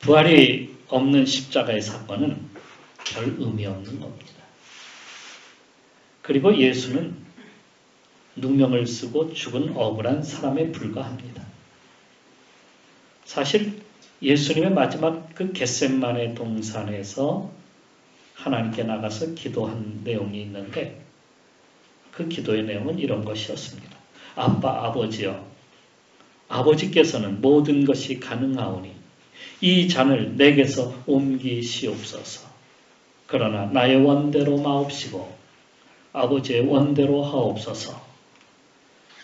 부활이 없는 십자가의 사건은 별 의미 없는 겁니다. 그리고 예수는 누명을 쓰고 죽은 억울한 사람에 불과합니다. 사실 예수님의 마지막 그 겟세마네 동산에서 하나님께 나가서 기도한 내용이 있는데 그 기도의 내용은 이런 것이었습니다. 아빠, 아버지여, 아버지께서는 모든 것이 가능하오니 이 잔을 내게서 옮기시옵소서. 그러나 나의 원대로 마옵시고 아버지의 원대로 하옵소서.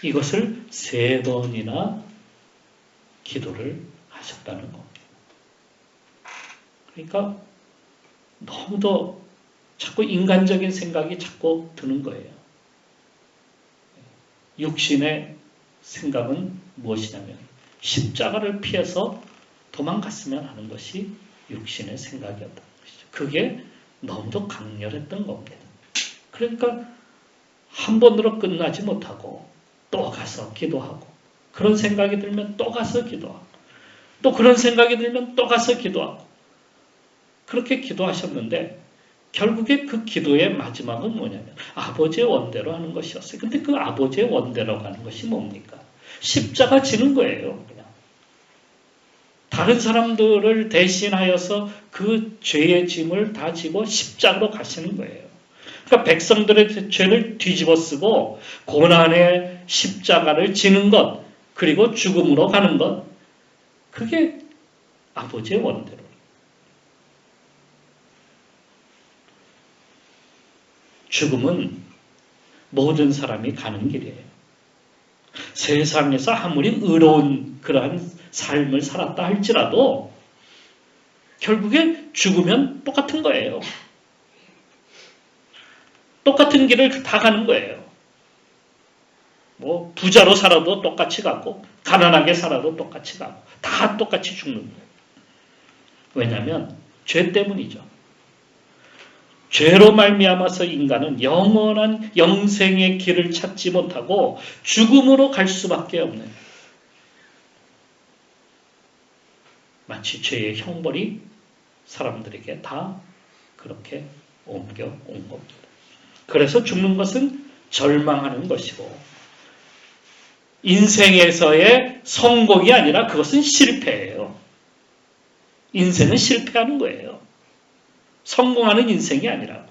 이것을 3번이나 기도를 하셨다는 겁니다. 그러니까 너무도 자꾸 인간적인 생각이 자꾸 드는 거예요. 육신의 생각은 무엇이냐면 십자가를 피해서 도망갔으면 하는 것이 육신의 생각이었다는 것이죠. 그게 너무도 강렬했던 겁니다. 그러니까 한 번으로 끝나지 못하고 또 가서 기도하고 그런 생각이 들면 또 가서 기도하고 또 그런 생각이 들면 또 가서 기도하고 그렇게 기도하셨는데 결국에 그 기도의 마지막은 뭐냐면 아버지의 원대로 하는 것이었어요. 근데 그 아버지의 원대로 가는 것이 뭡니까? 십자가 지는 거예요. 그냥. 다른 사람들을 대신하여서 그 죄의 짐을 다 지고 십자가로 가시는 거예요. 그러니까 백성들의 죄를 뒤집어 쓰고 고난의 십자가를 지는 것 그리고 죽음으로 가는 것 그게 아버지의 원대로. 죽음은 모든 사람이 가는 길이에요. 세상에서 아무리 의로운 그러한 삶을 살았다 할지라도 결국에 죽으면 똑같은 거예요. 똑같은 길을 다 가는 거예요. 뭐 부자로 살아도 똑같이 가고 가난하게 살아도 똑같이 가고 다 똑같이 죽는 거예요. 왜냐하면 죄 때문이죠. 죄로 말미암아서 인간은 영원한 영생의 길을 찾지 못하고 죽음으로 갈 수밖에 없는 마치 죄의 형벌이 사람들에게 다 그렇게 옮겨온 겁니다. 그래서 죽는 것은 절망하는 것이고 인생에서의 성공이 아니라 그것은 실패예요. 인생은 실패하는 거예요. 성공하는 인생이 아니라고.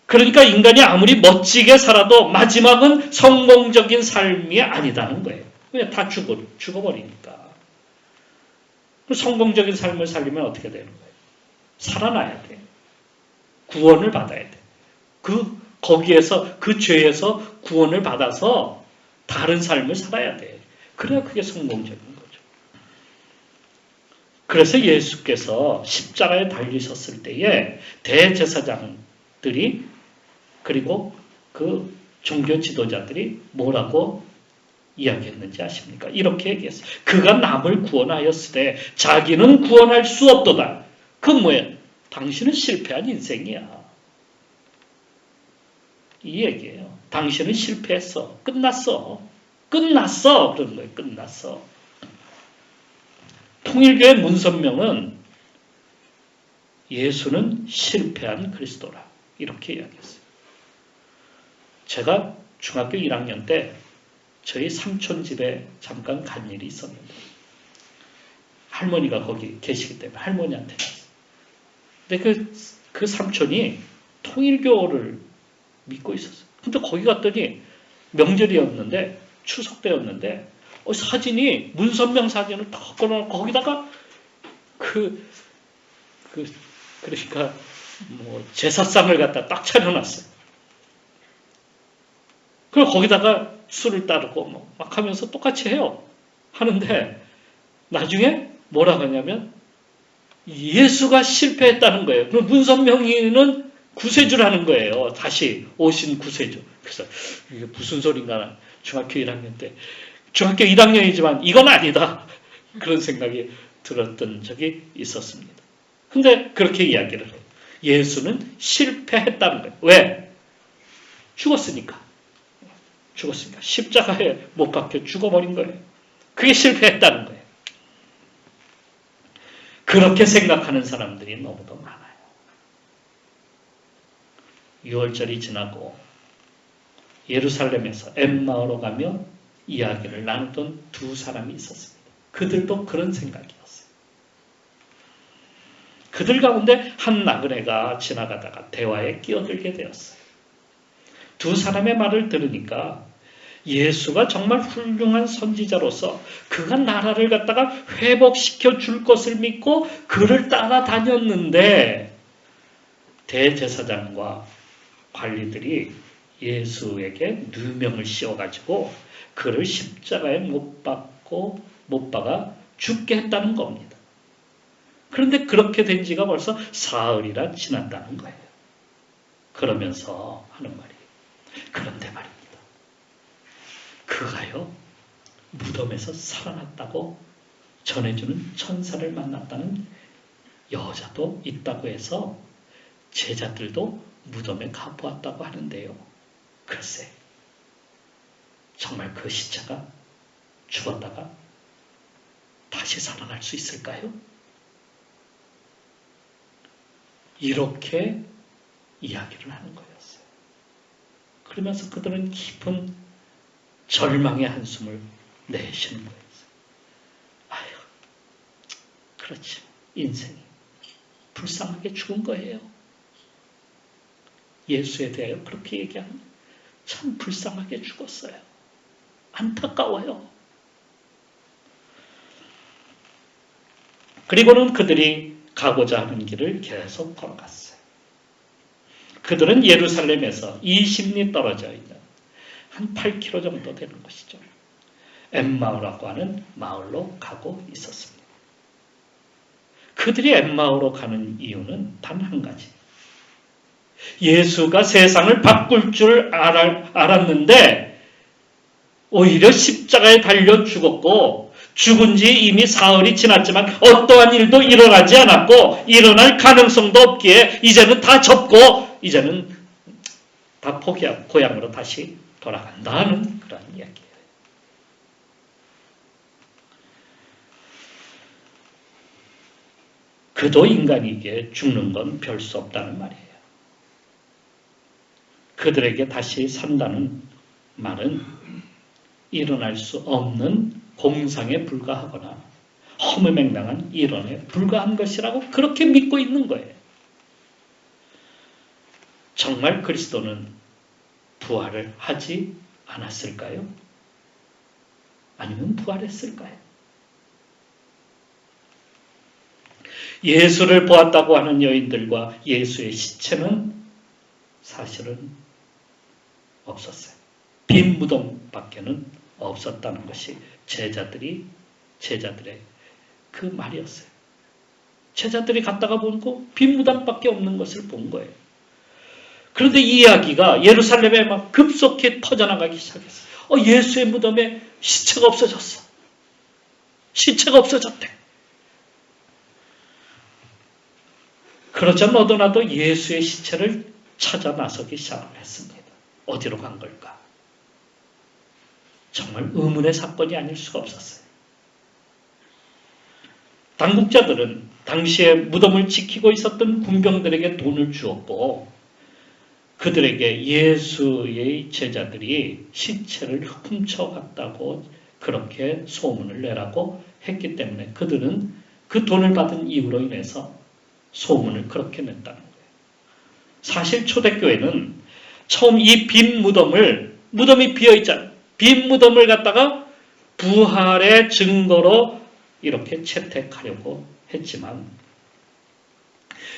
그러니까 인간이 아무리 멋지게 살아도 마지막은 성공적인 삶이 아니다는 거예요. 그냥 다 죽어버리니까. 성공적인 삶을 살려면 어떻게 되는 거예요? 살아나야 돼. 구원을 받아야 돼. 거기에서, 그 죄에서 구원을 받아서 다른 삶을 살아야 돼. 그래야 그게 성공적인 거죠. 그래서 예수께서 십자가에 달리셨을 때에 대제사장들이 그리고 그 종교 지도자들이 뭐라고 이야기했는지 아십니까? 이렇게 얘기했어요. 그가 남을 구원하였으되 자기는 구원할 수 없도다. 그건 뭐예요? 당신은 실패한 인생이야. 이 얘기예요. 당신은 실패했어. 끝났어. 끝났어. 그런 거예요. 끝났어. 통일교의 문선명은 예수는 실패한 그리스도라. 이렇게 이야기했어요. 제가 중학교 1학년 때 저희 삼촌 집에 잠깐 간 일이 있었는데 할머니가 거기 계시기 때문에 할머니한테 갔어요. 근데 그 삼촌이 통일교를 믿고 있었어요. 근데 거기 갔더니 명절이었는데 추석 때였는데 사진이 문선명 사진을 딱 걸어놓고 거기다가 그러니까 뭐 제사상을 갖다 딱 차려놨어요. 그리고 거기다가 술을 따르고 막 하면서 똑같이 해요. 하는데 나중에 뭐라고 하냐면 예수가 실패했다는 거예요. 그럼 문선명이는 구세주라는 거예요. 다시 오신 구세주. 그래서 이게 무슨 소린가 중학교 1학년 때. 중학교 1학년이지만 이건 아니다. 그런 생각이 들었던 적이 있었습니다. 근데 그렇게 이야기를 해요. 예수는 실패했다는 거예요. 왜? 죽었으니까. 십자가에 못 박혀 죽어버린 거예요. 그게 실패했다는 거예요. 그렇게 생각하는 사람들이 너무도 많아요. 6월절이 지나고 예루살렘에서 엠마오로 가며 이야기를 나누던 두 사람이 있었습니다. 그들도 그런 생각이었어요. 그들 가운데 한 나그네가 지나가다가 대화에 끼어들게 되었어요. 두 사람의 말을 들으니까 예수가 정말 훌륭한 선지자로서 그가 나라를 갖다가 회복시켜 줄 것을 믿고 그를 따라다녔는데 대제사장과 관리들이 예수에게 누명을 씌워가지고 그를 십자가에 못 박아 죽게 했다는 겁니다. 그런데 그렇게 된 지가 벌써 사흘이나 지났다는 거예요. 그러면서 하는 말이 그런데 말입니다. 그가요 무덤에서 살아났다고 전해주는 천사를 만났다는 여자도 있다고 해서 제자들도 무덤에 가보았다고 하는데요. 글쎄 정말 그 시체가 죽었다가 다시 살아날 수 있을까요? 이렇게 이야기를 하는 거였어요. 그러면서 그들은 깊은 절망의 한숨을 내쉬는 거였어요. 아휴, 그렇지. 인생이 불쌍하게 죽은 거예요. 예수에 대하여 그렇게 얘기하면 참 불쌍하게 죽었어요. 안타까워요. 그리고는 그들이 가고자 하는 길을 계속 걸어갔어요. 그들은 예루살렘에서 20리 떨어져 있는 한 8km 정도 되는 곳이죠. 엠마오라고 하는 마을로 가고 있었습니다. 그들이 엠마오로 가는 이유는 단 한 가지. 예수가 세상을 바꿀 줄 알았는데 오히려 십자가에 달려 죽었고 죽은 지 이미 사흘이 지났지만 어떠한 일도 일어나지 않았고 일어날 가능성도 없기에 이제는 다 접고 이제는 다 포기하고 고향으로 다시 돌아간다는 그런 이야기예요. 그도 인간이기에 죽는 건 별 수 없다는 말이에요. 그들에게 다시 산다는 말은 일어날 수 없는 공상에 불과하거나 허무맹랑한 이론에 불과한 것이라고 그렇게 믿고 있는 거예요. 정말 그리스도는 부활을 하지 않았을까요? 아니면 부활했을까요? 예수를 보았다고 하는 여인들과 예수의 시체는 사실은 없었어요. 빈 무덤밖에는 없었다는 것이 제자들의 그 말이었어요. 제자들이 갔다가 보고 빈 무덤밖에 없는 것을 본 거예요. 그런데 이 이야기가 예루살렘에 막 급속히 퍼져나가기 시작했어요. 예수의 무덤에 시체가 없어졌어. 시체가 없어졌대. 그러자 너도나도 예수의 시체를 찾아 나서기 시작했습니다. 어디로 간 걸까? 정말 의문의 사건이 아닐 수가 없었어요. 당국자들은 당시에 무덤을 지키고 있었던 군병들에게 돈을 주었고 그들에게 예수의 제자들이 시체를 훔쳐갔다고 그렇게 소문을 내라고 했기 때문에 그들은 그 돈을 받은 이유로 인해서 소문을 그렇게 냈다는 거예요. 사실 초대교회는 처음 이 빈 무덤이 비어있잖아요. 빈 무덤을 갖다가 부활의 증거로 이렇게 채택하려고 했지만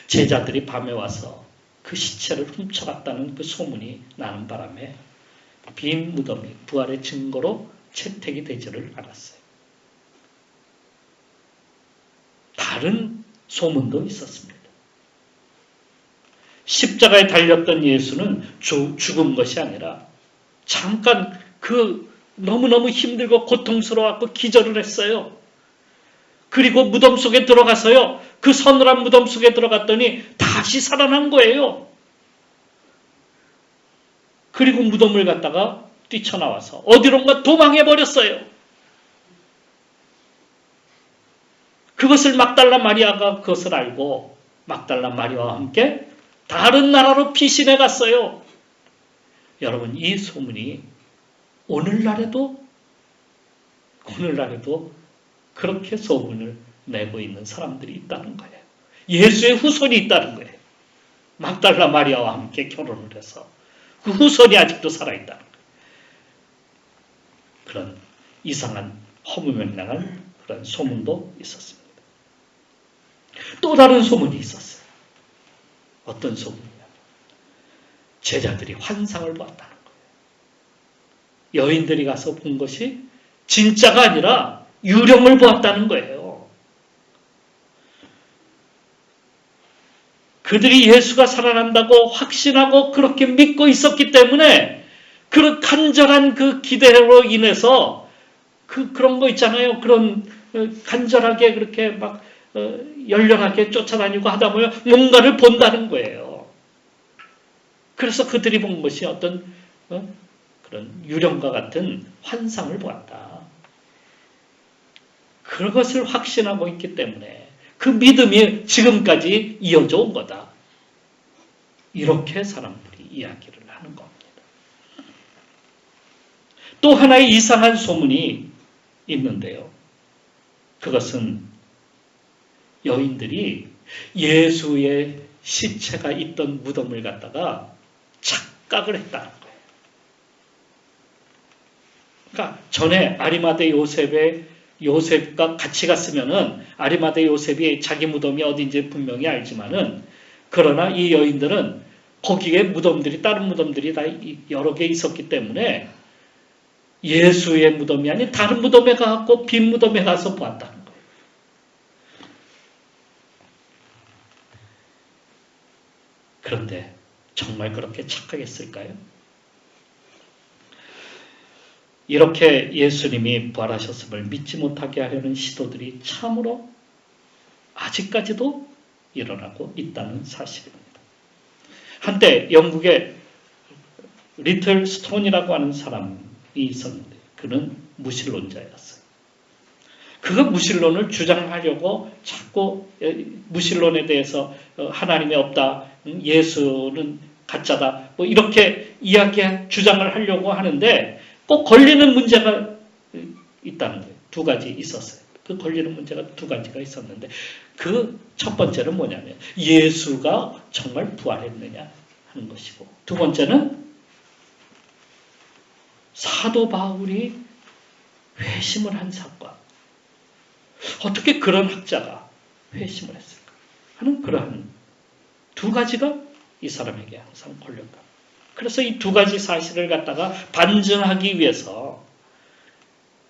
제자들이 밤에 와서 그 시체를 훔쳐갔다는 그 소문이 나는 바람에 빈 무덤이 부활의 증거로 채택이 되지를 않았어요. 다른 소문도 있었습니다. 십자가에 달렸던 예수는 죽은 것이 아니라 잠깐 너무너무 힘들고 고통스러워하고 기절을 했어요. 그리고 무덤 속에 들어가서요. 그 서늘한 무덤 속에 들어갔더니 다시 살아난 거예요. 그리고 무덤을 갖다가 뛰쳐나와서 어디론가 도망해버렸어요. 그것을 막달라 마리아가 그것을 알고 막달라 마리아와 함께 다른 나라로 피신해 갔어요. 여러분, 이 소문이 오늘날에도 그렇게 소문을 내고 있는 사람들이 있다는 거예요. 예수의 후손이 있다는 거예요. 막달라 마리아와 함께 결혼을 해서 그 후손이 아직도 살아있다는 거예요. 그런 이상한 허무맹랑한 그런 소문도 있었습니다. 또 다른 소문이 있었어요. 어떤 소문이냐? 제자들이 환상을 보았다는 거예요. 여인들이 가서 본 것이 진짜가 아니라 유령을 보았다는 거예요. 그들이 예수가 살아난다고 확신하고 그렇게 믿고 있었기 때문에 그런 간절한 그 기대로 인해서 그런 거 있잖아요. 그런 간절하게 그렇게 막 열렬하게 쫓아다니고 하다 보면 뭔가를 본다는 거예요. 그래서 그들이 본 것이 어떤 그런 유령과 같은 환상을 보았다. 그것을 확신하고 있기 때문에 그 믿음이 지금까지 이어져 온 거다. 이렇게 사람들이 이야기를 하는 겁니다. 또 하나의 이상한 소문이 있는데요. 그것은 여인들이 예수의 시체가 있던 무덤을 갖다가 착각을 했다는 거예요. 그러니까 전에 아리마대 요셉과 같이 갔으면은 아리마대 요셉이 자기 무덤이 어딘지 분명히 알지만은 그러나 이 여인들은 거기에 무덤들이 다른 무덤들이 다 여러 개 있었기 때문에 예수의 무덤이 아닌 다른 무덤에 가고 빈 무덤에 가서 보았다는 거예요. 그런데 정말 그렇게 착각했을까요? 이렇게 예수님이 부활하셨음을 믿지 못하게 하려는 시도들이 참으로 아직까지도 일어나고 있다는 사실입니다. 한때 영국의 리틀 스톤이라고 하는 사람이 있었는데 그는 무신론자였어요. 그가 무신론을 주장하려고 자꾸 무신론에 대해서 하나님이 없다, 예수는 가짜다, 뭐 이렇게 주장을 하려고 하는데 꼭 걸리는 문제가 있다는 거예요. 두 가지 있었어요. 그 걸리는 문제가 두 가지가 있었는데 그 첫 번째는 뭐냐면 예수가 정말 부활했느냐 하는 것이고 두 번째는 사도 바울이 회심을 한 사건. 어떻게 그런 학자가 회심을 했을까 하는 그러한 두 가지가 이 사람에게 항상 걸렸다. 그래서 이 두 가지 사실을 갖다가 반증하기 위해서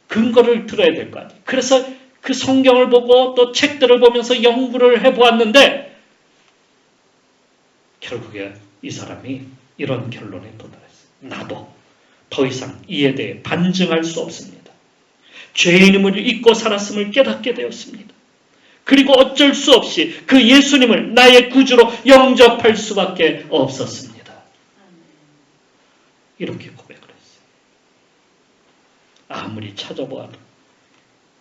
근거를 들어야 될 거 아니에요. 그래서 그 성경을 보고 또 책들을 보면서 연구를 해보았는데 결국에 이 사람이 이런 결론에 도달했어요. 나도 더 이상 이에 대해 반증할 수 없습니다. 죄인임을 잊고 살았음을 깨닫게 되었습니다. 그리고 어쩔 수 없이 그 예수님을 나의 구주로 영접할 수밖에 없었습니다. 이렇게 고백을 했어요. 아무리 찾아보아도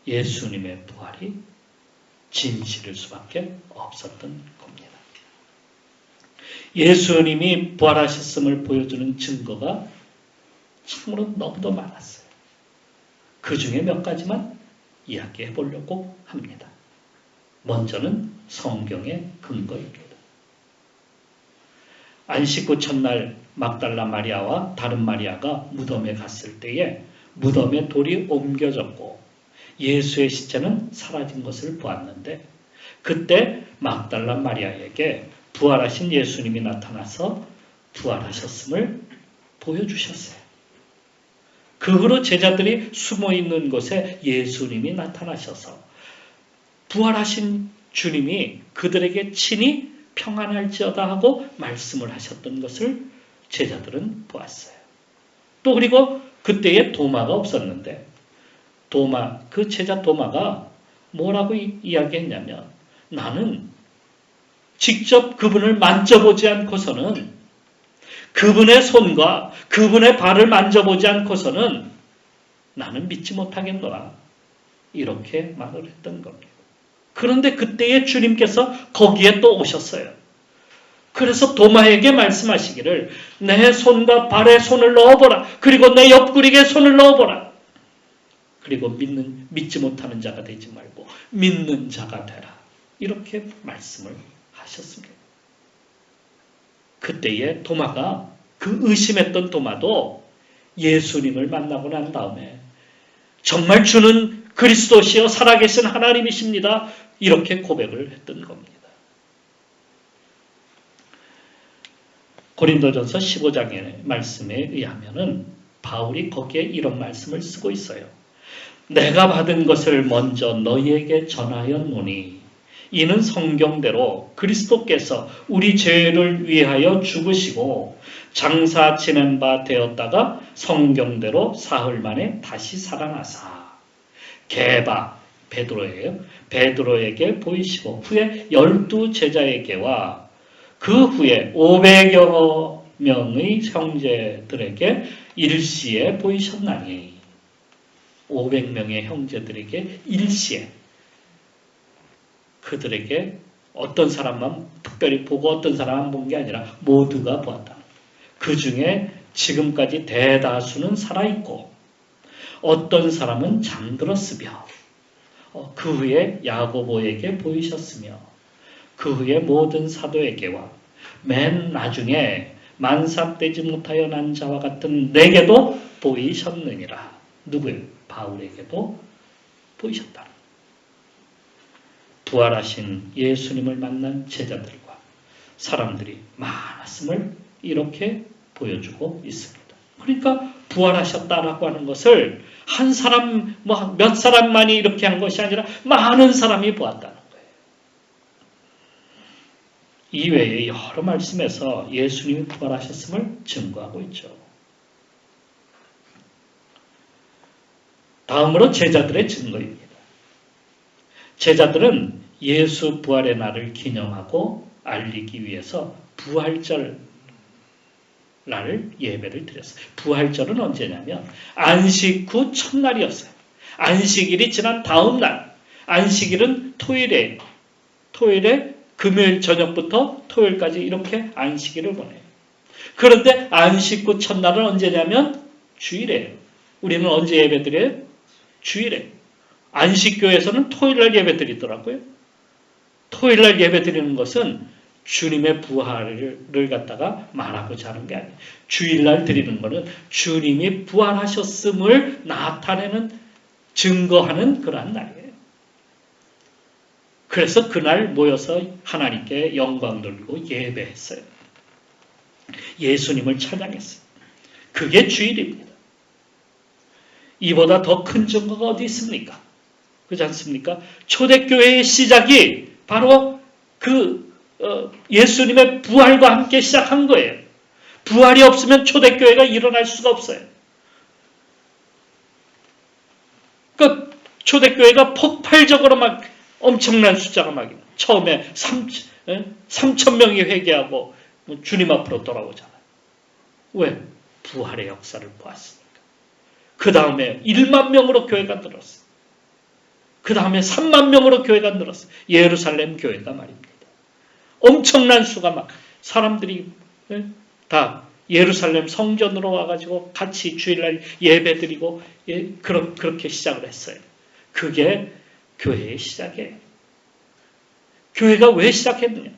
예수님의 부활이 진실일 수밖에 없었던 겁니다. 예수님이 부활하셨음을 보여주는 증거가 참으로 너무도 많았어요. 그 중에 몇 가지만 이야기해 보려고 합니다. 먼저는 성경의 근거입니다. 안식구 첫날 막달라 마리아와 다른 마리아가 무덤에 갔을 때에 무덤에 돌이 옮겨졌고 예수의 시체는 사라진 것을 보았는데 그때 막달라 마리아에게 부활하신 예수님이 나타나서 부활하셨음을 보여주셨어요. 그 후로 제자들이 숨어있는 곳에 예수님이 나타나셔서 부활하신 주님이 그들에게 친히 평안할지어다 하고 말씀을 하셨던 것을 제자들은 보았어요. 또 그리고 그때에 도마가 없었는데 그 제자 도마가 뭐라고 이야기했냐면 나는 직접 그분을 만져보지 않고서는 그분의 손과 그분의 발을 만져보지 않고서는 나는 믿지 못하겠노라. 이렇게 말을 했던 겁니다. 그런데 그때에 주님께서 거기에 또 오셨어요. 그래서 도마에게 말씀하시기를 내 손과 발에 손을 넣어보라. 그리고 내 옆구리에 손을 넣어보라. 그리고 믿지 못하는 자가 되지 말고 믿는 자가 되라. 이렇게 말씀을 하셨습니다. 그때에 도마가 그 의심했던 도마도 예수님을 만나고 난 다음에 정말 주는 그리스도시여 살아계신 하나님이십니다. 이렇게 고백을 했던 겁니다. 고린도전서 15장의 말씀에 의하면은 바울이 거기에 이런 말씀을 쓰고 있어요. 내가 받은 것을 먼저 너희에게 전하였노니 이는 성경대로 그리스도께서 우리 죄를 위하여 죽으시고 장사 지낸 바 되었다가 성경대로 사흘 만에 다시 살아나사 게바 베드로예요. 베드로에게 보이시고 후에 12 제자에게와 그 후에 500여 명의 형제들에게 일시에 보이셨나니 500명의 형제들에게 일시에 그들에게 어떤 사람만 특별히 보고 어떤 사람만 본 게 아니라 모두가 보았다. 그 중에 지금까지 대다수는 살아있고 어떤 사람은 잠들었으며 그 후에 야고보에게 보이셨으며 그 후에 모든 사도에게와 맨 나중에 만삭되지 못하여 난 자와 같은 내게도 보이셨느니라. 누구예요? 바울에게도 보이셨다. 부활하신 예수님을 만난 제자들과 사람들이 많았음을 이렇게 보여주고 있습니다. 그러니까 부활하셨다라고 하는 것을 한 사람, 몇 사람만이 이렇게 한 것이 아니라 많은 사람이 보았다는 거예요. 이외에 여러 말씀에서 예수님이 부활하셨음을 증거하고 있죠. 다음으로 제자들의 증거입니다. 제자들은 예수 부활의 날을 기념하고 알리기 위해서 부활절 날 예배를 드렸어요. 부활절은 언제냐면 안식 후 첫날이었어요. 안식일이 지난 다음 날. 안식일은 토요일에 금요일 저녁부터 토요일까지 이렇게 안식일을 보내요. 그런데 안식 후 첫날은 언제냐면 주일이에요. 우리는 언제 예배 드려요? 주일에. 안식교에서는 토요일날 예배 드리더라고요. 토요일날 예배 드리는 것은 주님의 부활을 갖다가 말하고자 하는 게 아니에요. 주일날 드리는 것은 주님이 부활하셨음을 나타내는 증거하는 그러한 날이에요. 그래서 그날 모여서 하나님께 영광 돌리고 예배했어요. 예수님을 찬양했어요. 그게 주일입니다. 이보다 더 큰 증거가 어디 있습니까? 그렇지 않습니까? 초대교회의 시작이 바로 예수님의 부활과 함께 시작한 거예요. 부활이 없으면 초대교회가 일어날 수가 없어요. 그러니까 초대교회가 폭발적으로 막 엄청난 숫자가 막 처음에 3,000명이 회개하고 주님 앞으로 돌아오잖아요. 왜? 부활의 역사를 보았으니까. 그 다음에 1만 명으로 교회가 늘었어요. 그 다음에 3만 명으로 교회가 늘었어요. 예루살렘 교회가 말입니다. 엄청난 수가 막 사람들이 다 예루살렘 성전으로 와가지고 같이 주일날 예배드리고 그렇게 시작을 했어요. 그게 교회의 시작이에요. 교회가 왜 시작했느냐?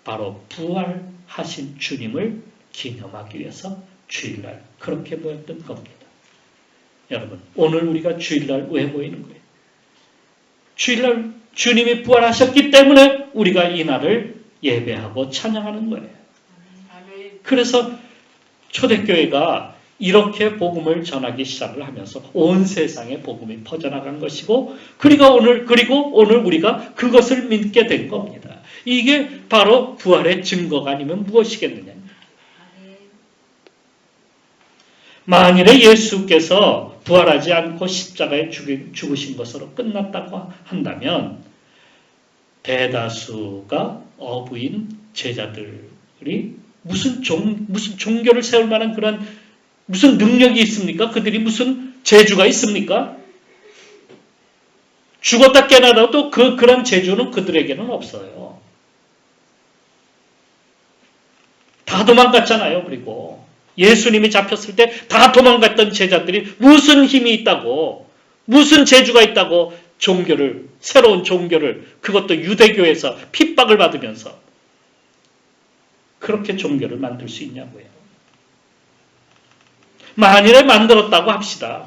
바로 부활하신 주님을 기념하기 위해서 주일날 그렇게 모였던 겁니다. 여러분, 오늘 우리가 주일날 왜 모이는 거예요? 주일날 주님이 부활하셨기 때문에 우리가 이 날을 예배하고 찬양하는 거예요. 그래서 초대교회가 이렇게 복음을 전하기 시작을 하면서 온 세상에 복음이 퍼져나간 것이고 그리고 오늘 우리가 그것을 믿게 된 겁니다. 이게 바로 부활의 증거가 아니면 무엇이겠느냐. 만일에 예수께서 부활하지 않고 십자가에 죽으신 것으로 끝났다고 한다면 대다수가 어부인 제자들이 무슨 종교를 세울 만한 그런 무슨 능력이 있습니까? 그들이 무슨 재주가 있습니까? 죽었다 깨어나도 그런 재주는 그들에게는 없어요. 다 도망갔잖아요. 그리고 예수님이 잡혔을 때 다 도망갔던 제자들이 무슨 힘이 있다고, 무슨 재주가 있다고 새로운 종교를, 그것도 유대교에서 핍박을 받으면서 그렇게 종교를 만들 수 있냐고요. 만일에 만들었다고 합시다.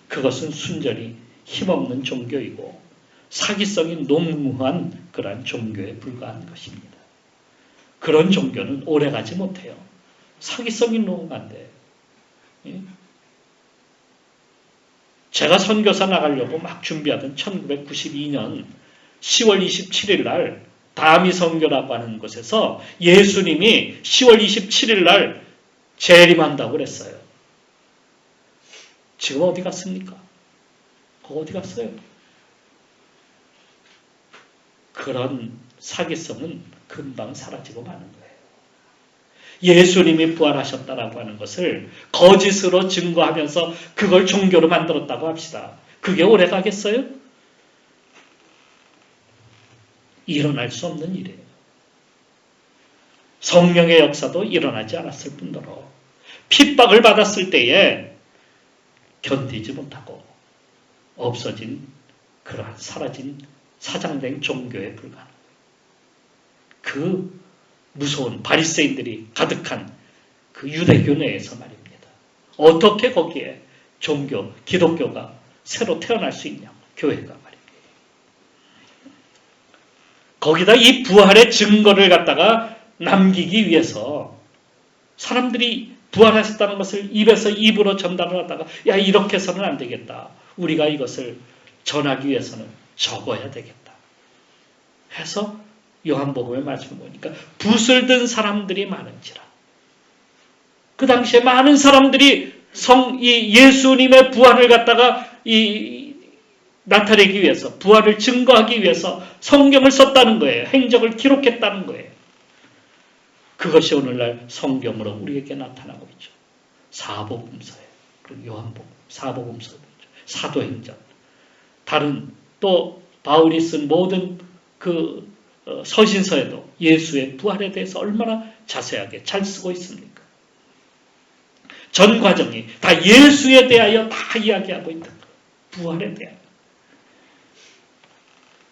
그것은 순전히 힘없는 종교이고 사기성이 농무한 그러한 종교에 불과한 것입니다. 그런 종교는 오래가지 못해요. 사기성이 농무한데. 제가 선교사 나가려고 막 준비하던 1992년 10월 27일 날 다미 선교라고 하는 곳에서 예수님이 10월 27일 날 재림한다고 그랬어요. 지금 어디 갔습니까? 그거 어디 갔어요? 그런 사기성은 금방 사라지고 마는 거예요. 예수님이 부활하셨다라고 하는 것을 거짓으로 증거하면서 그걸 종교로 만들었다고 합시다. 그게 오래 가겠어요? 일어날 수 없는 일이에요. 성령의 역사도 일어나지 않았을 뿐더러 핍박을 받았을 때에 견디지 못하고 없어진 그러한 사라진 사장된 종교에 불과한 그 무서운 바리새인들이 가득한 그 유대교 내에서 말입니다. 어떻게 거기에 종교, 기독교가 새로 태어날 수 있냐? 교회가 말입니다. 거기다 이 부활의 증거를 갖다가 남기기 위해서 사람들이 부활하셨다는 것을 입에서 입으로 전달을 하다가 야 이렇게 해서는 안 되겠다. 우리가 이것을 전하기 위해서는 적어야 되겠다. 해서 요한복음의 말씀을 보니까 붓을 든 사람들이 많은지라. 그 당시에 많은 사람들이 이 예수님의 부활을 갖다가 나타내기 위해서, 부활을 증거하기 위해서 성경을 썼다는 거예요. 행적을 기록했다는 거예요. 그것이 오늘날 성경으로 우리에게 나타나고 있죠. 사복음서예요. 그리고 요한복음, 사복음서, 사도행전. 다른 또 바울이 쓴 모든 그 서신서에도 예수의 부활에 대해서 얼마나 자세하게 잘 쓰고 있습니까? 전 과정이 다 예수에 대하여 다 이야기하고 있다. 부활에 대하여.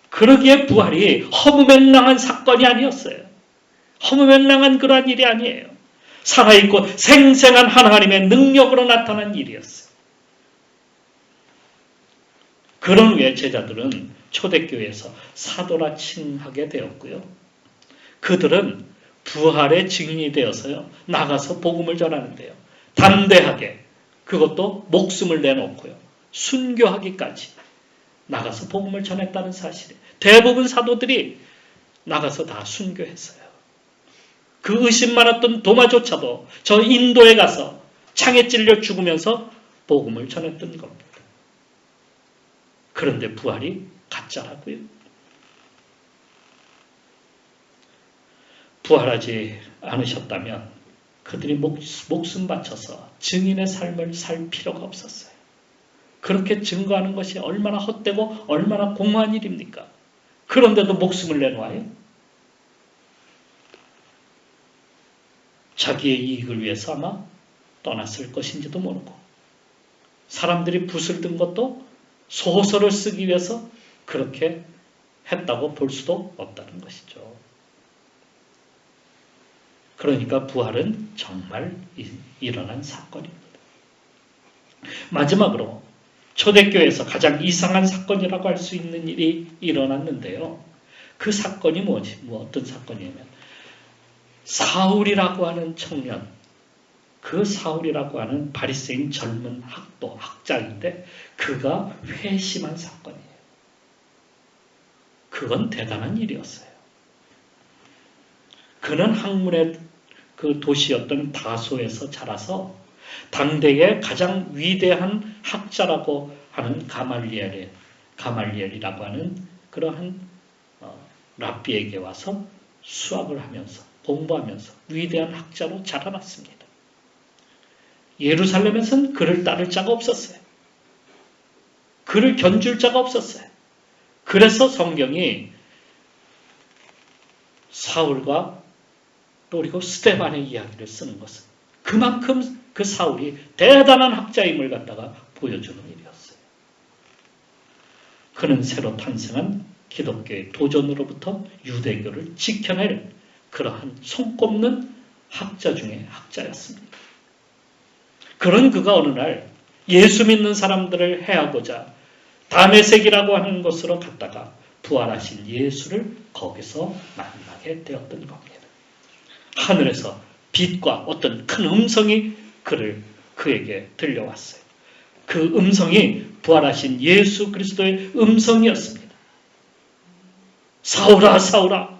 그러기에 부활이 허무맹랑한 사건이 아니었어요. 허무맹랑한 그러한 일이 아니에요. 살아있고 생생한 하나님의 능력으로 나타난 일이었어요. 그런 후에 제자들은 초대교회에서 사도라 칭하게 되었고요. 그들은 부활의 증인이 되어서요. 나가서 복음을 전하는데요. 담대하게 그것도 목숨을 내놓고요. 순교하기까지 나가서 복음을 전했다는 사실에 대부분 사도들이 나가서 다 순교했어요. 그 의심 많았던 도마조차도 저 인도에 가서 창에 찔려 죽으면서 복음을 전했던 겁니다. 그런데 부활이 가짜라고요. 부활하지 않으셨다면 그들이 목숨 바쳐서 증인의 삶을 살 필요가 없었어요. 그렇게 증거하는 것이 얼마나 헛되고 얼마나 공허한 일입니까? 그런데도 목숨을 내놓아요? 자기의 이익을 위해서 아마 떠났을 것인지도 모르고 사람들이 붓을 든 것도 소설을 쓰기 위해서 그렇게 했다고 볼 수도 없다는 것이죠. 그러니까 부활은 정말 일어난 사건입니다. 마지막으로 초대교회에서 가장 이상한 사건이라고 할 수 있는 일이 일어났는데요. 그 사건이 어떤 사건이냐면 사울이라고 하는 청년, 그 사울이라고 하는 바리새인 젊은 학자인데 그가 회심한 사건이에요. 그건 대단한 일이었어요. 그는 학문의 그 도시였던 다소에서 자라서 당대의 가장 위대한 학자라고 하는 가말리엘이라고 하는 그러한 랍비에게 와서 수학을 하면서 공부하면서 위대한 학자로 자라났습니다. 예루살렘에서는 그를 따를 자가 없었어요. 그를 견줄 자가 없었어요. 그래서 성경이 사울과 또 그리고 스데반의 이야기를 쓰는 것은 그만큼 그 사울이 대단한 학자임을 갖다가 보여주는 일이었어요. 그는 새로 탄생한 기독교의 도전으로부터 유대교를 지켜낼 그러한 손꼽는 학자 중에 학자였습니다. 그런 그가 어느 날 예수 믿는 사람들을 해하고자 다메섹이라고 하는 곳으로 갔다가 부활하신 예수를 거기서 만나게 되었던 겁니다. 하늘에서 빛과 어떤 큰 음성이 그에게 들려왔어요. 그 음성이 부활하신 예수 그리스도의 음성이었습니다. 사울아, 사울아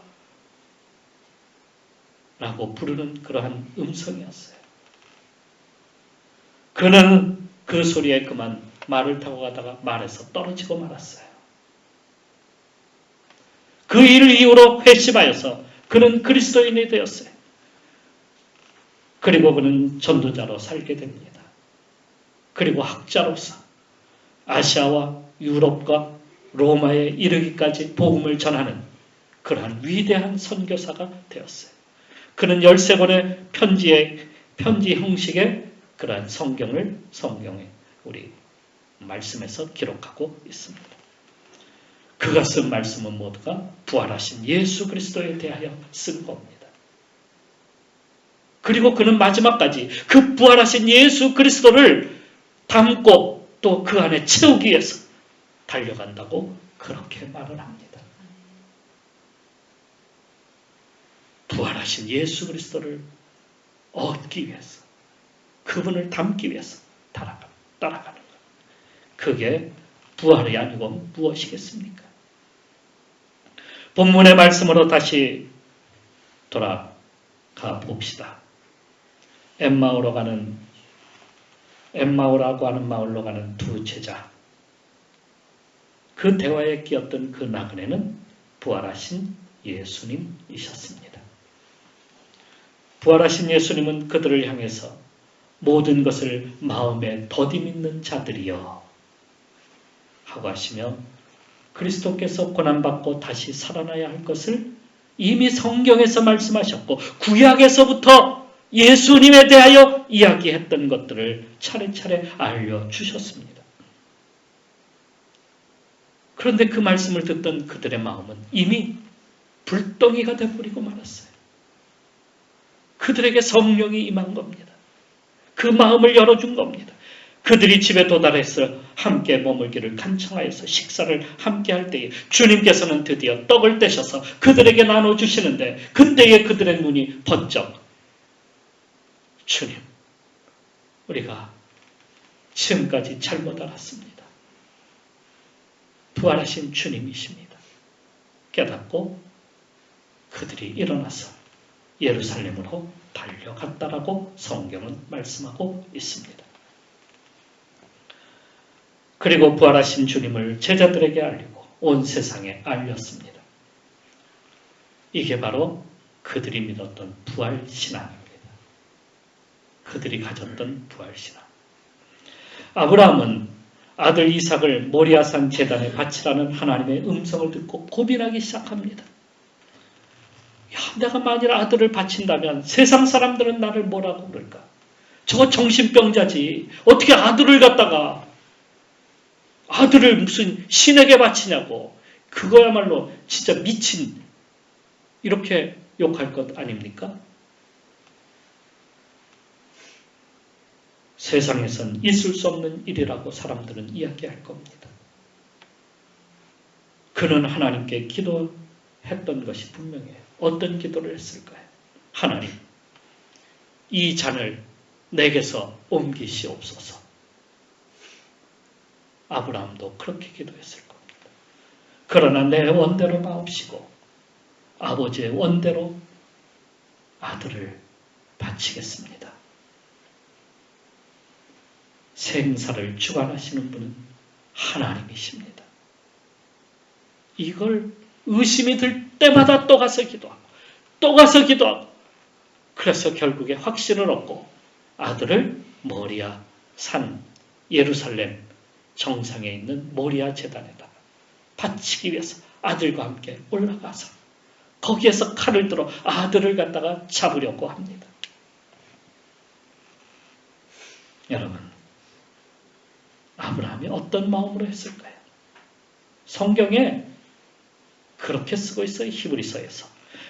라고 부르는 그러한 음성이었어요. 그는 그 소리에 그만 말을 타고 가다가 말에서 떨어지고 말았어요. 그 일 이후로 회심하여서 그는 그리스도인이 되었어요. 그리고 그는 전도자로 살게 됩니다. 그리고 학자로서 아시아와 유럽과 로마에 이르기까지 복음을 전하는 그러한 위대한 선교사가 되었어요. 그는 13권의 편지 형식의 그러한 성경에 우리 말씀에서 기록하고 있습니다. 그가 쓴 말씀은 모두가 부활하신 예수 그리스도에 대하여 쓴 겁니다. 그리고 그는 마지막까지 그 부활하신 예수 그리스도를 담고 또 그 안에 채우기 위해서 달려간다고 그렇게 말을 합니다. 부활하신 예수 그리스도를 얻기 위해서, 그분을 담기 위해서 따라가는 것. 그게 부활이 아니고 무엇이겠습니까? 본문의 말씀으로 다시 돌아가 봅시다. 엠마오라고 하는 마을로 가는 두 제자. 그 대화에 끼었던 그 나그네는 부활하신 예수님이셨습니다. 부활하신 예수님은 그들을 향해서 모든 것을 마음에 더디 믿는 자들이여 하고 하시며 그리스도께서 고난받고 다시 살아나야 할 것을 이미 성경에서 말씀하셨고 구약에서부터 예수님에 대하여 이야기했던 것들을 차례차례 알려주셨습니다. 그런데 그 말씀을 듣던 그들의 마음은 이미 불덩이가 되어버리고 말았어요. 그들에게 성령이 임한 겁니다. 그 마음을 열어준 겁니다. 그들이 집에 도달해서 함께 머물기를 간청하여서 식사를 함께 할 때에 주님께서는 드디어 떡을 떼셔서 그들에게 나눠주시는데 그때에 그들의 눈이 번쩍 주님, 우리가 지금까지 잘못 알았습니다. 부활하신 주님이십니다. 깨닫고 그들이 일어나서 예루살렘으로 달려갔다라고 성경은 말씀하고 있습니다. 그리고 부활하신 주님을 제자들에게 알리고 온 세상에 알렸습니다. 이게 바로 그들이 믿었던 부활신앙입니다. 그들이 가졌던 부활신앙. 아브라함은 아들 이삭을 모리아산 제단에 바치라는 하나님의 음성을 듣고 고민하기 시작합니다. 내가 만일 아들을 바친다면 세상 사람들은 나를 뭐라고 그럴까? 저거 정신병자지. 어떻게 아들을 갖다가 아들을 무슨 신에게 바치냐고. 그거야말로 진짜 미친 이렇게 욕할 것 아닙니까? 세상에선 있을 수 없는 일이라고 사람들은 이야기할 겁니다. 그는 하나님께 기도했던 것이 분명해요. 어떤 기도를 했을까요? 하나님, 이 잔을 내게서 옮기시옵소서. 아브라함도 그렇게 기도했을 겁니다. 그러나 내 원대로 마옵시고 아버지의 원대로 아들을 바치겠습니다. 생사를 주관하시는 분은 하나님이십니다. 이걸 의심이 들 때마다 또 가서 기도하고 또 가서 기도하고 그래서 결국에 확신을 얻고 아들을 모리아 산 예루살렘 정상에 있는 모리아 제단에다가 바치기 위해서 아들과 함께 올라가서 거기에서 칼을 들어 아들을 갖다가 잡으려고 합니다. 여러분, 아브라함이 어떤 마음으로 했을까요? 성경에 그렇게 쓰고 있어요. 히브리서에서.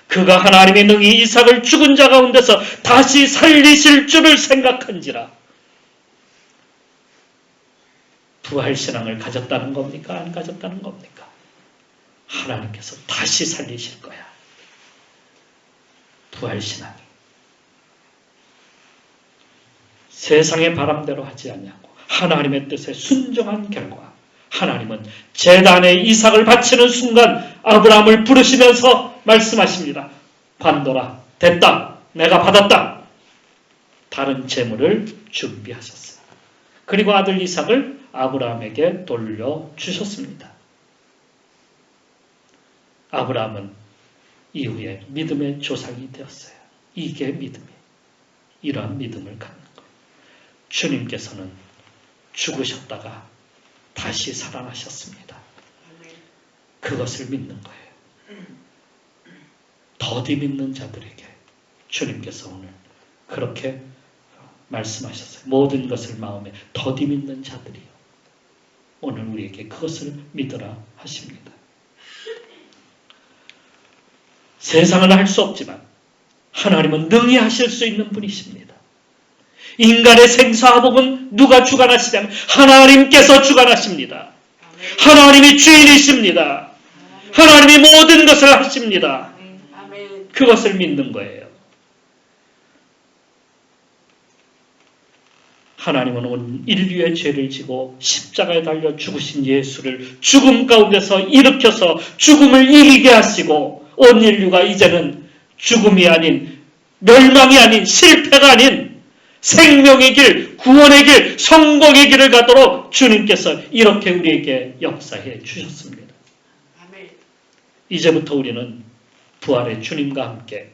그가 하나님의 능히 이삭을 죽은 자 가운데서 다시 살리실 줄을 생각한지라. 부활신앙을 가졌다는 겁니까? 안 가졌다는 겁니까? 하나님께서 다시 살리실 거야. 부활신앙이. 세상의 바람대로 하지 않냐고 하나님의 뜻에 순종한 결과 하나님은 제단에 이삭을 바치는 순간 아브라함을 부르시면서 말씀하십니다. 관둬라. 됐다. 내가 받았다. 다른 재물을 준비하셨어요. 그리고 아들 이삭을 아브라함에게 돌려주셨습니다. 아브라함은 이후에 믿음의 조상이 되었어요. 이게 믿음이에요. 이러한 믿음을 갖는 거예요. 주님께서는 죽으셨다가 다시 살아나셨습니다. 그것을 믿는 거예요. 더디 믿는 자들에게 주님께서 오늘 그렇게 말씀하셨어요. 모든 것을 마음에 더디 믿는 자들이요. 오늘 우리에게 그것을 믿으라 하십니다. 세상은 할 수 없지만 하나님은 능히 하실 수 있는 분이십니다. 인간의 생사화복은 누가 주관하시냐면 하나님께서 주관하십니다. 하나님이 주인이십니다. 하나님이 모든 것을 하십니다. 그것을 믿는 거예요. 하나님은 온 인류의 죄를 지고 십자가에 달려 죽으신 예수를 죽음 가운데서 일으켜서 죽음을 이기게 하시고 온 인류가 이제는 죽음이 아닌 멸망이 아닌 실패가 아닌 생명의 길, 구원의 길, 성공의 길을 가도록 주님께서 이렇게 우리에게 역사해 주셨습니다. 이제부터 우리는 부활의 주님과 함께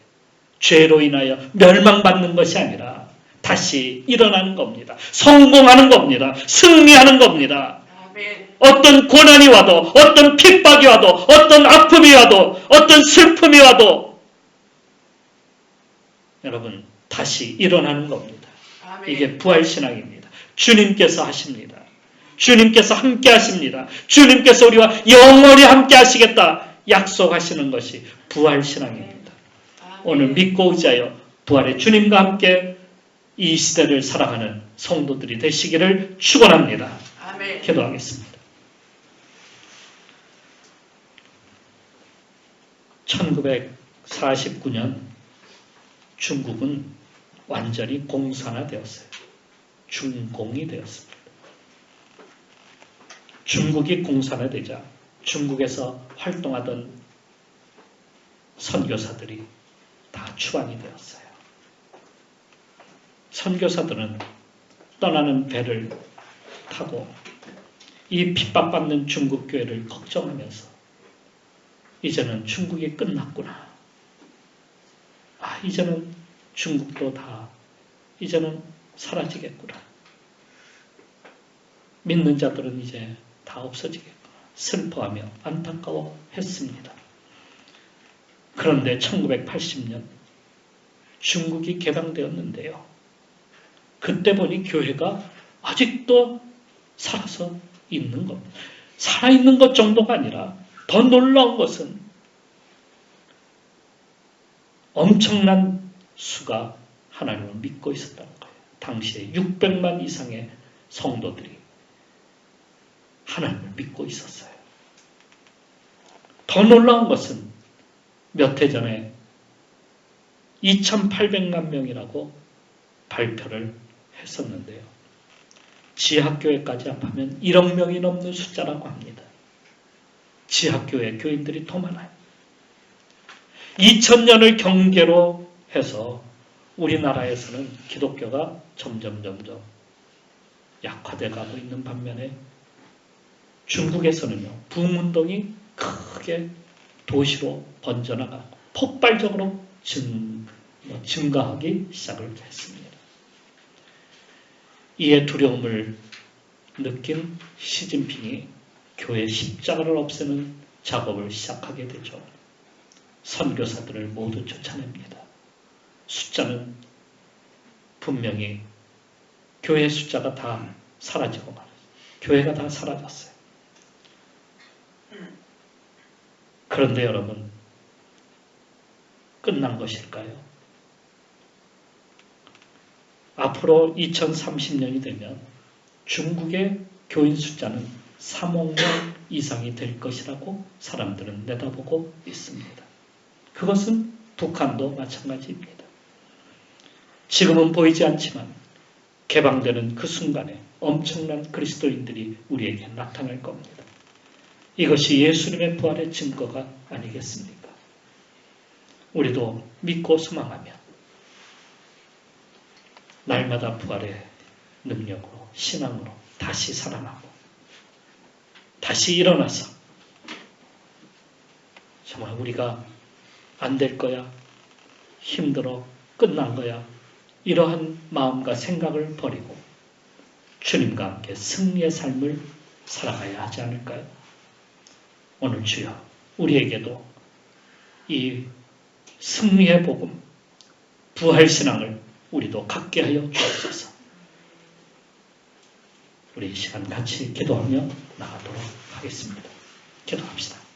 죄로 인하여 멸망받는 것이 아니라 다시 일어나는 겁니다. 성공하는 겁니다. 승리하는 겁니다. 어떤 고난이 와도, 어떤 핍박이 와도, 어떤 아픔이 와도, 어떤 슬픔이 와도 여러분 다시 일어나는 겁니다. 이게 부활신앙입니다. 주님께서 하십니다. 주님께서 함께 하십니다. 주님께서 우리와 영원히 함께 하시겠다 약속하시는 것이 부활신앙입니다. 오늘 믿고 의지하여 부활의 주님과 함께 이 시대를 살아가는 성도들이 되시기를 축원합니다. 기도하겠습니다. 1949년 중국은 완전히 공산화되었어요. 중공이 되었습니다. 중국이 공산화되자 중국에서 활동하던 선교사들이 다 추방이 되었어요. 선교사들은 떠나는 배를 타고 이 핍박받는 중국 교회를 걱정하면서 이제는 중국이 끝났구나. 이제는 중국도 다 이제는 사라지겠구나. 믿는 자들은 이제 다 없어지겠구나. 슬퍼하며 안타까워했습니다. 그런데 1980년 중국이 개방되었는데요. 그때 보니 교회가 아직도 살아서 있는 겁니다. 살아있는 것 정도가 아니라 더 놀라운 것은 엄청난 수가 하나님을 믿고 있었다는 거예요. 당시에 600만 이상의 성도들이 하나님을 믿고 있었어요. 더 놀라운 것은 몇 해 전에 2,800만 명이라고 발표를 했었는데요. 지하교회까지 합하면 1억 명이 넘는 숫자라고 합니다. 지하교회 교인들이 더 많아요. 2000년을 경계로 해서 우리나라에서는 기독교가 점점 약화돼 가고 있는 반면에 중국에서는요. 부흥운동이 크게 도시로 번져나가고 폭발적으로 증가하기 시작을 했습니다. 이에 두려움을 느낀 시진핑이 교회 십자가를 없애는 작업을 시작하게 되죠. 선교사들을 모두 쫓아냅니다. 숫자는 분명히 교회 숫자가 다 사라지고 말았어요. 교회가 다 사라졌어요. 그런데 여러분, 끝난 것일까요? 앞으로 2030년이 되면 중국의 교인 숫자는 3억 명 이상이 될 것이라고 사람들은 내다보고 있습니다. 그것은 북한도 마찬가지입니다. 지금은 보이지 않지만 개방되는 그 순간에 엄청난 그리스도인들이 우리에게 나타날 겁니다. 이것이 예수님의 부활의 증거가 아니겠습니까? 우리도 믿고 소망하며 날마다 부활의 능력으로 신앙으로 다시 살아나고 다시 일어나서 정말 우리가 안 될 거야, 힘들어, 끝난 거야, 이러한 마음과 생각을 버리고 주님과 함께 승리의 삶을 살아가야 하지 않을까요? 오늘 주여 우리에게도 이 승리의 복음, 부활신앙을 우리도 갖게 하여 주옵소서. 우리 이 시간 같이 기도하며 나가도록 하겠습니다. 기도합시다.